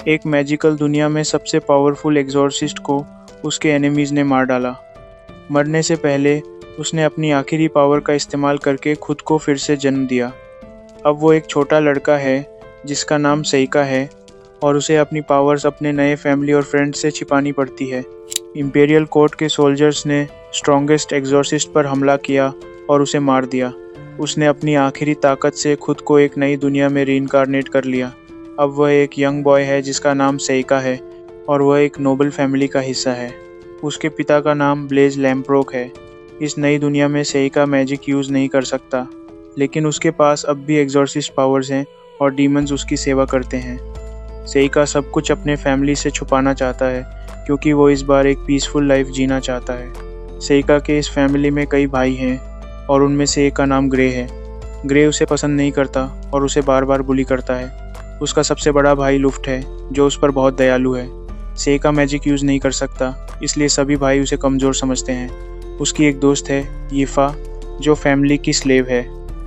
एक मैजिकल दुनिया में सबसे पावरफुल एग्जॉर्सिस्ट को उसके एनिमीज ने मार डाला। मरने से पहले उसने अपनी आखिरी पावर का इस्तेमाल करके खुद को फिर से जन्म दिया। अब वो एक छोटा लड़का है जिसका नाम सेइका है और उसे अपनी पावर्स अपने नए फैमिली और फ्रेंड्स से छिपानी पड़ती है। इंपीरियल कोर्ट के सोल्जर्स ने स्ट्रॉन्गेस्ट एग्जॉर्सिस्ट पर हमला किया और उसे मार दिया। उसने अपनी आखिरी ताकत से खुद को एक नई दुनिया में रीइंकार्नेट कर लिया। अब वह एक यंग बॉय है जिसका नाम सेइका है और वह एक नोबल फैमिली का हिस्सा है। उसके पिता का नाम ब्लेज लैम्प्रोक है। इस नई दुनिया में सेइका मैजिक यूज़ नहीं कर सकता, लेकिन उसके पास अब भी एग्जॉर्सिस्ट पावर्स हैं और डीमंस उसकी सेवा करते हैं। सेइका सब कुछ अपने फैमिली से छुपाना चाहता है क्योंकि वो इस बार एक पीसफुल लाइफ जीना चाहता है। सेइका के इस फैमिली में कई भाई हैं और उनमें से एक का नाम ग्रे है। ग्रे उसे पसंद नहीं करता और उसे बार बार बुली करता है। उसका सबसे बड़ा भाई लुफ्ट है जो उस पर बहुत दयालु है। सेइका मैजिक यूज़ नहीं कर सकता, इसलिए सभी भाई उसे कमज़ोर समझते हैं। उसकी एक दोस्त है यीफा जो फैमिली की स्लेव है।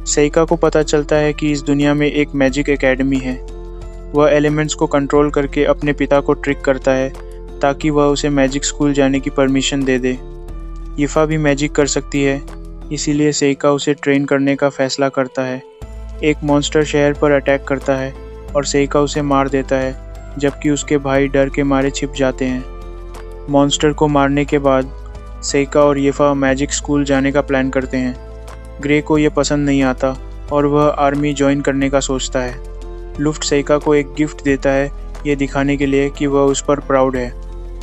सेइका को पता चलता है कि इस दुनिया में एक मैजिक एकेडमी है। वह एलिमेंट्स को कंट्रोल करके अपने पिता को ट्रिक करता है ताकि वह उसे मैजिक स्कूल जाने की परमिशन दे दे। यीफा भी मैजिक कर सकती है, इसीलिए सेइका उसे ट्रेन करने का फैसला करता है। एक मॉन्स्टर शहर पर अटैक करता है और सेइका उसे मार देता है, जबकि उसके भाई डर के मारे छिप जाते हैं। मॉन्स्टर को मारने के बाद सेइका और यीफा मैजिक स्कूल जाने का प्लान करते हैं। ग्रे को यह पसंद नहीं आता और वह आर्मी ज्वाइन करने का सोचता है। लुफ्ट सेइका को एक गिफ्ट देता है, ये दिखाने के लिए कि वह उस पर प्राउड है।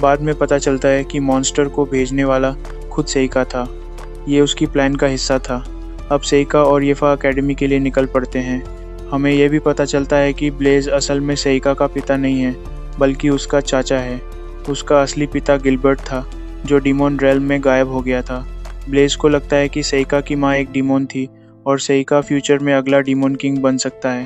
बाद में पता चलता है कि मॉन्स्टर को भेजने वाला खुद सेइका था। ये उसकी प्लान का हिस्सा था। अब सेइका और यीफा एकेडमी के लिए निकल पड़ते हैं। हमें यह भी पता चलता है कि ब्लेज असल में सेइका का पिता नहीं है, बल्कि उसका चाचा है। उसका असली पिता गिलबर्ट था जो डिमोन रेल्म में गायब हो गया था। ब्लेज को लगता है कि सेइका की माँ एक डिमोन थी और सेइका फ्यूचर में अगला डिमोन किंग बन सकता है।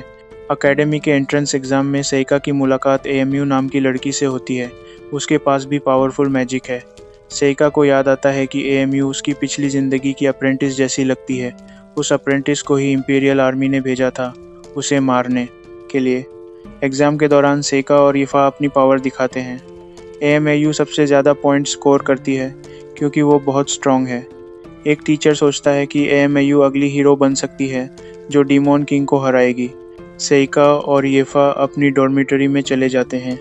एकेडमी के एंट्रेंस एग्ज़ाम में सेइका की मुलाकात एएमयू नाम की लड़की से होती है। उसके पास भी पावरफुल मैजिक है। सेइका को याद आता है कि एएमयू उसकी पिछली ज़िंदगी की अप्रेंटिस जैसी लगती है। उस अप्रेंटिस को ही इंपीरियल आर्मी ने भेजा था उसे मारने के लिए। एग्ज़ाम के दौरान सेइका और यीफा अपनी पावर दिखाते हैं। एएमयू सबसे ज़्यादा पॉइंट स्कोर करती है क्योंकि वो बहुत स्ट्रॉन्ग है। एक टीचर सोचता है कि एएमयू अगली हीरो बन सकती है जो डिमोन किंग को हराएगी। सेइका और यीफा अपनी डॉर्मिटरी में चले जाते हैं।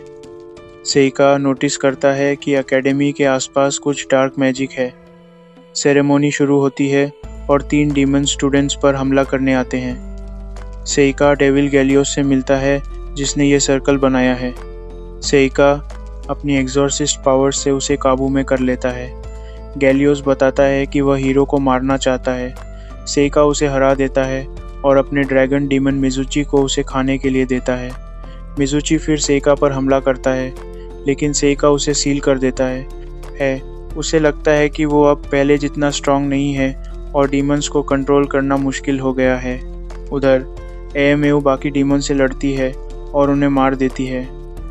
सेइका नोटिस करता है कि एकेडमी के आसपास कुछ डार्क मैजिक है। सेरेमनी शुरू होती है और 3 डीमन स्टूडेंट्स पर हमला करने आते हैं। सेइका डेविल गैलियोस से मिलता है जिसने ये सर्कल बनाया है। सेइका अपनी एग्जॉर्सिस्ट पावर से उसे काबू में कर लेता है। गैलियोस बताता है कि वह हीरो को मारना चाहता है। सेइका उसे हरा देता है और अपने ड्रैगन डीमन मिजुची को उसे खाने के लिए देता है। मिजुची फिर सेइका पर हमला करता है, लेकिन सेइका उसे सील कर देता है। उसे लगता है कि वो अब पहले जितना स्ट्रांग नहीं है और डीमंस को कंट्रोल करना मुश्किल हो गया है। उधर एएमयू बाकी डीमन से लड़ती है और उन्हें मार देती है।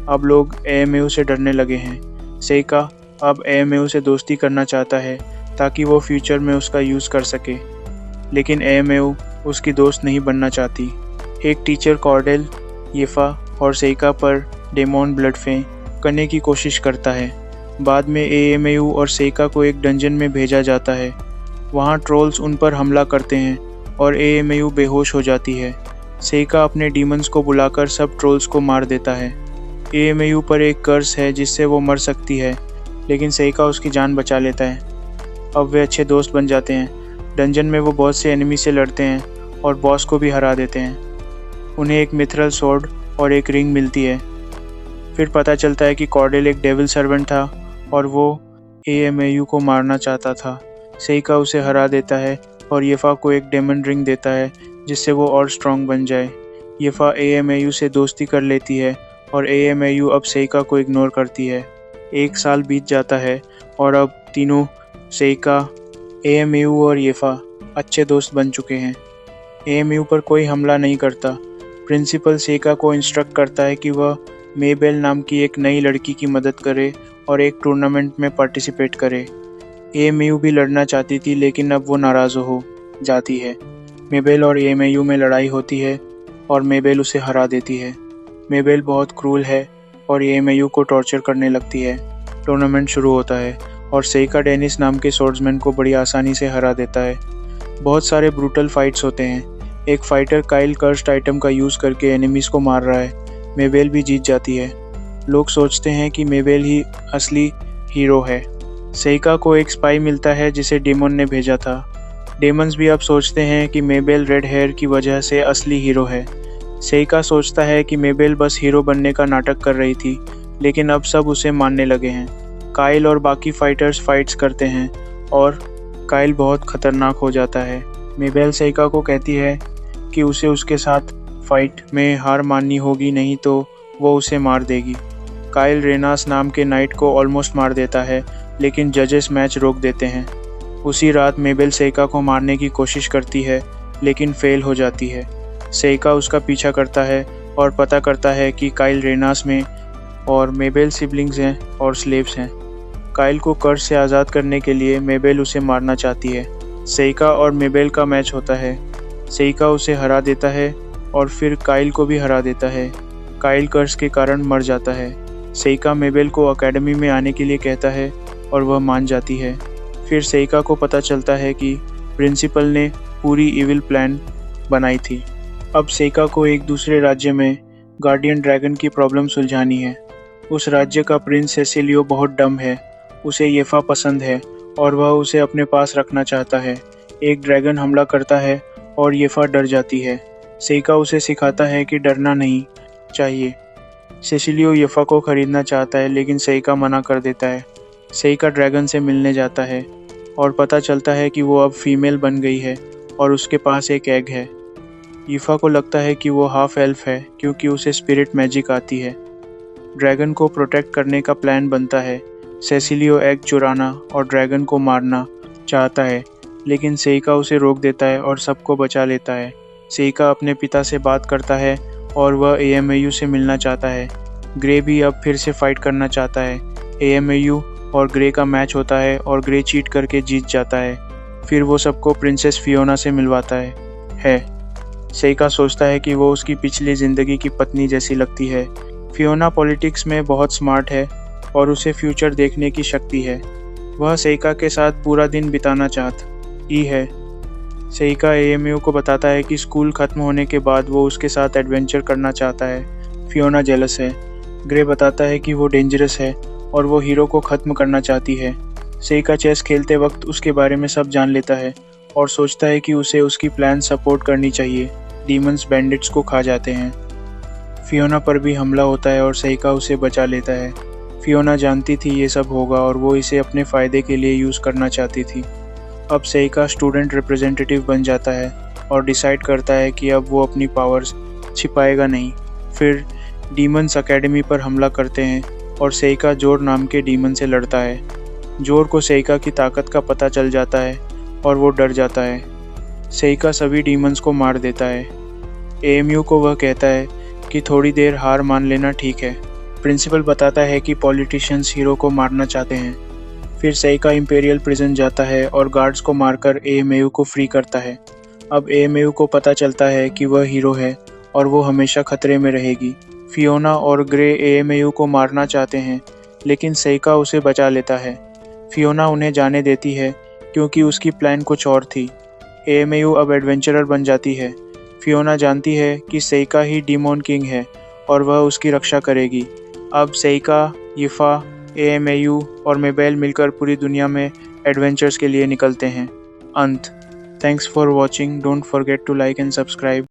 अब लोग एएमयू से डरने लगे हैं। सेइका अब एएमयू से दोस्ती करना चाहता है ताकि वो फ्यूचर में उसका यूज़ कर सके, लेकिन एएमयू उसकी दोस्त नहीं बनना चाहती। एक टीचर कॉर्डेल, यीफा और सेइका पर डेमोन ब्लड फेंक करने की कोशिश करता है। बाद में एएमयू और सेइका को एक डंजन में भेजा जाता है। वहाँ ट्रोल्स उन पर हमला करते हैं और एएमयू बेहोश हो जाती है। सेइका अपने डीमंस को बुलाकर सब ट्रोल्स को मार देता है। एएमयू पर एक कर्स है जिससे वो मर सकती है, लेकिन सेइका उसकी जान बचा लेता है। अब वे अच्छे दोस्त बन जाते हैं। डंजन में वो बहुत से एनिमी से लड़ते हैं और बॉस को भी हरा देते हैं। उन्हें एक मिथरल स्वॉर्ड और एक रिंग मिलती है। फिर पता चलता है कि कॉर्डेल एक डेविल सर्वेंट था और वो एएमयू को मारना चाहता था। सेइका उसे हरा देता है और यीफा को एक डेमन रिंग देता है जिससे वो और स्ट्रांग बन जाए। यीफा एएमयू से दोस्ती कर लेती है और एएमयू अब सेइका को इग्नोर करती है। 1 साल बीत जाता है और अब तीनों सेइका, एएमयू और यीफा अच्छे दोस्त बन चुके हैं। एएमयू पर कोई हमला नहीं करता। प्रिंसिपल सेइका को इंस्ट्रक्ट करता है कि वह मेबेल नाम की एक नई लड़की की मदद करे और एक टूर्नामेंट में पार्टिसिपेट करे। एएमयू भी लड़ना चाहती थी, लेकिन अब वो नाराज़ हो जाती है। मेबेल और एएमयू में लड़ाई होती है और मेबेल उसे हरा देती है। मेबेल बहुत क्रूल है और एएमएयू को टॉर्चर करने लगती है। टूर्नामेंट शुरू होता है और सेइका डेनिस नाम के स्वॉर्ड्समैन को बड़ी आसानी से हरा देता है। बहुत सारे ब्रूटल फाइट्स होते हैं। एक फाइटर काइल कर्स्ड आइटम का यूज़ करके एनिमीज़ को मार रहा है। मेबेल भी जीत जाती है। लोग सोचते हैं कि मेबेल ही असली हीरो है। सेइका को एक स्पाई मिलता है जिसे डेमन ने भेजा था। डेमन्स भी अब सोचते हैं कि मेबेल रेड हेयर की वजह से असली हीरो है। सेइका सोचता है कि मेबेल बस हीरो बनने का नाटक कर रही थी, लेकिन अब सब उसे मानने लगे हैं। काइल और बाकी फाइटर्स फाइट्स करते हैं और काइल बहुत खतरनाक हो जाता है। मेबेल सेइका को कहती है कि उसे उसके साथ फाइट में हार माननी होगी, नहीं तो वो उसे मार देगी। काइल रेनास नाम के नाइट को ऑलमोस्ट मार देता है, लेकिन जजेस मैच रोक देते हैं। उसी रात मेबेल सेइका को मारने की कोशिश करती है, लेकिन फेल हो जाती है। सेइका उसका पीछा करता है और पता करता है कि काइल रेनास में और मेबेल सिबलिंग्स हैं और स्लेव्स हैं। काइल को कर्ज से आज़ाद करने के लिए मेबेल उसे मारना चाहती है। सेइका और मेबेल का मैच होता है। सेइका उसे हरा देता है और फिर काइल को भी हरा देता है। काइल कर्ज के कारण मर जाता है। सेइका मेबेल को एकेडमी में आने के लिए कहता है और वह मान जाती है। फिर सेइका को पता चलता है कि प्रिंसिपल ने पूरी इविल प्लान बनाई थी। अब सेइका को एक दूसरे राज्य में गार्डियन ड्रैगन की प्रॉब्लम सुलझानी है। उस राज्य का प्रिंस सेसिलियो बहुत डम है। उसे येफा पसंद है और वह उसे अपने पास रखना चाहता है। एक ड्रैगन हमला करता है और येफा डर जाती है। सेइका उसे सिखाता है कि डरना नहीं चाहिए। सेसिलियो येफा को खरीदना चाहता है, लेकिन सेइका मना कर देता है। सेइका ड्रैगन से मिलने जाता है और पता चलता है कि वो अब फीमेल बन गई है और उसके पास एक एग है। येफा को लगता है कि वो हाफ एल्फ है क्योंकि उसे स्पिरिट मैजिक आती है। ड्रैगन को प्रोटेक्ट करने का प्लान बनता है। सेसिलियो एग चुराना और ड्रैगन को मारना चाहता है, लेकिन सेइका उसे रोक देता है और सबको बचा लेता है। सेइका अपने पिता से बात करता है और वह एएमएयू से मिलना चाहता है। ग्रे भी अब फिर से फाइट करना चाहता है। एएमएयू और ग्रे का मैच होता है और ग्रे चीट करके जीत जाता है। फिर वो सबको प्रिंसेस फियोना से मिलवाता है। सेइका सोचता है कि वो उसकी पिछली ज़िंदगी की पत्नी जैसी लगती है। फियोना पॉलिटिक्स में बहुत स्मार्ट है और उसे फ्यूचर देखने की शक्ति है। वह सेइका के साथ पूरा दिन बिताना चाहती है। सेइका एएमएयू को बताता है कि स्कूल खत्म होने के बाद वो उसके साथ एडवेंचर करना चाहता है। फियोना जेलस है। ग्रे बताता है कि वो डेंजरस है और वो हीरो को ख़त्म करना चाहती है। सेइका चेस खेलते वक्त उसके बारे में सब जान लेता है और सोचता है कि उसे उसकी प्लान सपोर्ट करनी चाहिए। डीमंस बैंडिट्स को खा जाते हैं। फियोना पर भी हमला होता है और सेइका उसे बचा लेता है। फियोना जानती थी ये सब होगा और वो इसे अपने फ़ायदे के लिए यूज़ करना चाहती थी। अब सेइका स्टूडेंट रिप्रेजेंटेटिव बन जाता है और डिसाइड करता है कि अब वो अपनी पावर्स छिपाएगा नहीं। फिर डीमंस एकेडमी पर हमला करते हैं और सेइका जोर नाम के डीमन से लड़ता है। जोर को सेइका की ताकत का पता चल जाता है और वो डर जाता है। सेइका सभी डीमंस को मार देता है। एएमयू को वह कहता है कि थोड़ी देर हार मान लेना ठीक है। प्रिंसिपल बताता है कि पॉलिटिशियंस हीरो को मारना चाहते हैं। फिर सेइका इंपीरियल प्रिजन जाता है और गार्ड्स को मारकर एएमयू को फ्री करता है। अब एएमयू को पता चलता है कि वह हीरो है और वो हमेशा खतरे में रहेगी। फियोना और ग्रे एएमयू को मारना चाहते हैं, लेकिन सेइका उसे बचा लेता है। फियोना उन्हें जाने देती है क्योंकि उसकी प्लान कुछ और थी। एएमयू अब एडवेंचरर बन जाती है। फियोना जानती है कि सेइका ही डीमन किंग है और वह उसकी रक्षा करेगी। अब सेइका, येफा, एएमयू और मेबेल मिलकर पूरी दुनिया में एडवेंचर्स के लिए निकलते हैं। अंत। Thanks for watching. Don't forget to like and subscribe.